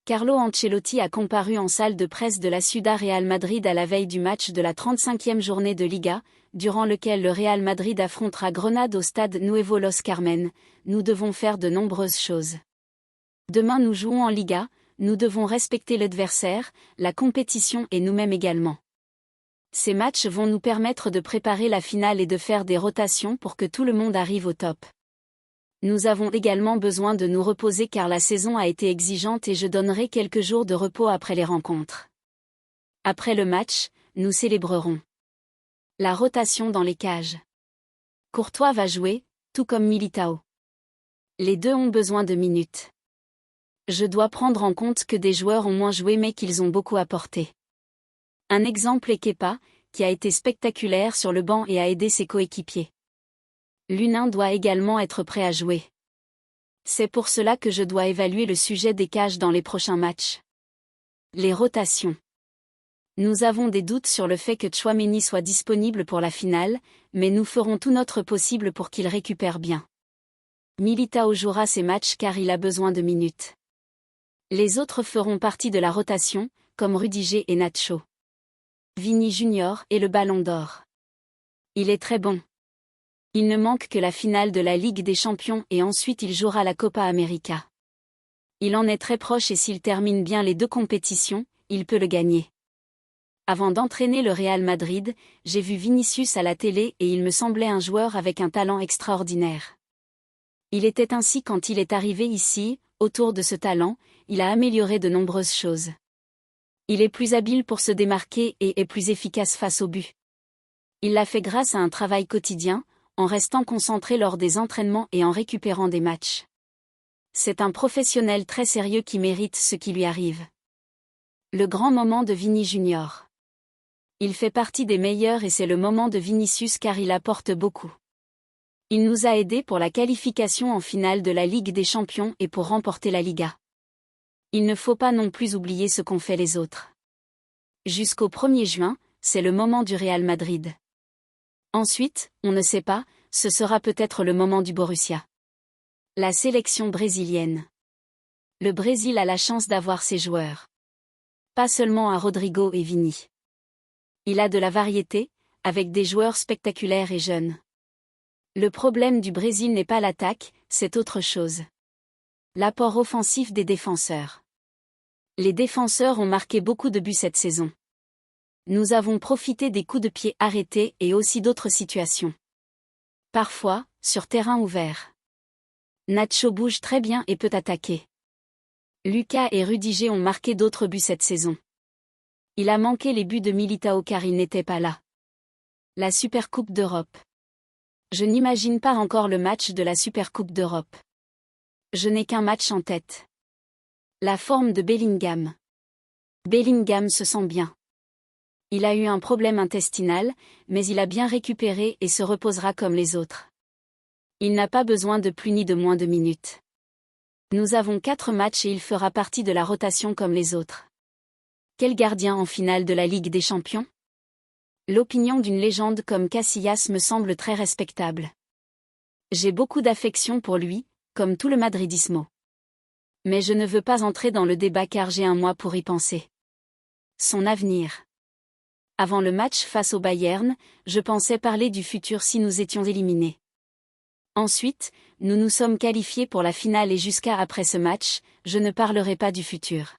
Carlo Ancelotti a comparu en salle de presse de la Ciudad Real Madrid à la veille du match de la 35e journée de Liga, durant lequel le Real Madrid affrontera Grenade au stade Nuevo Los Carmen. Nous devons faire de nombreuses choses. Demain nous jouons en Liga, nous devons respecter l'adversaire, la compétition et nous-mêmes également. Ces matchs vont nous permettre de préparer la finale et de faire des rotations pour que tout le monde arrive au top. Nous avons également besoin de nous reposer car la saison a été exigeante et je donnerai quelques jours de repos après les rencontres. Après le match, nous célébrerons. La rotation dans les cages. Courtois va jouer, tout comme Militao. Les deux ont besoin de minutes. Je dois prendre en compte que des joueurs ont moins joué mais qu'ils ont beaucoup apporté. Un exemple est Kepa, qui a été spectaculaire sur le banc et a aidé ses coéquipiers. L'U19 doit également être prêt à jouer. C'est pour cela que je dois évaluer le sujet des cages dans les prochains matchs. Les rotations. Nous avons des doutes sur le fait que Tchouaméni soit disponible pour la finale, mais nous ferons tout notre possible pour qu'il récupère bien. Militao jouera ces matchs car il a besoin de minutes. Les autres feront partie de la rotation, comme Rudiger et Nacho. Vini Junior et le Ballon d'Or. Il est très bon. Il ne manque que la finale de la Ligue des Champions et ensuite il jouera la Copa América. Il en est très proche et s'il termine bien les deux compétitions, il peut le gagner. Avant d'entraîner le Real Madrid, j'ai vu Vinicius à la télé et il me semblait un joueur avec un talent extraordinaire. Il était ainsi quand il est arrivé ici, autour de ce talent, il a amélioré de nombreuses choses. Il est plus habile pour se démarquer et est plus efficace face au but. Il l'a fait grâce à un travail quotidien, en restant concentré lors des entraînements et en récupérant des matchs. C'est un professionnel très sérieux qui mérite ce qui lui arrive. Le grand moment de Vini Junior. Il fait partie des meilleurs et c'est le moment de Vinicius car il apporte beaucoup. Il nous a aidés pour la qualification en finale de la Ligue des Champions et pour remporter la Liga. Il ne faut pas non plus oublier ce qu'ont fait les autres. Jusqu'au 1er juin, c'est le moment du Real Madrid. Ensuite, on ne sait pas, ce sera peut-être le moment du Borussia. La sélection brésilienne. Le Brésil a la chance d'avoir ses joueurs. Pas seulement à Rodrigo et Vini. Il a de la variété, avec des joueurs spectaculaires et jeunes. Le problème du Brésil n'est pas l'attaque, c'est autre chose. L'apport offensif des défenseurs. Les défenseurs ont marqué beaucoup de buts cette saison. Nous avons profité des coups de pied arrêtés et aussi d'autres situations. Parfois, sur terrain ouvert. Nacho bouge très bien et peut attaquer. Lucas et Rudiger ont marqué d'autres buts cette saison. Il a manqué les buts de Militao car il n'était pas là. La Supercoupe d'Europe. Je n'imagine pas encore le match de la Supercoupe d'Europe. Je n'ai qu'un match en tête. La forme de Bellingham. Bellingham se sent bien. Il a eu un problème intestinal, mais il a bien récupéré et se reposera comme les autres. Il n'a pas besoin de plus ni de moins de minutes. Nous avons 4 matchs et il fera partie de la rotation comme les autres. Quel gardien en finale de la Ligue des Champions? L'opinion d'une légende comme Casillas me semble très respectable. J'ai beaucoup d'affection pour lui, comme tout le madridismo. Mais je ne veux pas entrer dans le débat car j'ai un mois pour y penser. Son avenir. Avant le match face au Bayern, je pensais parler du futur si nous étions éliminés. Ensuite, nous nous sommes qualifiés pour la finale et jusqu'à après ce match, je ne parlerai pas du futur.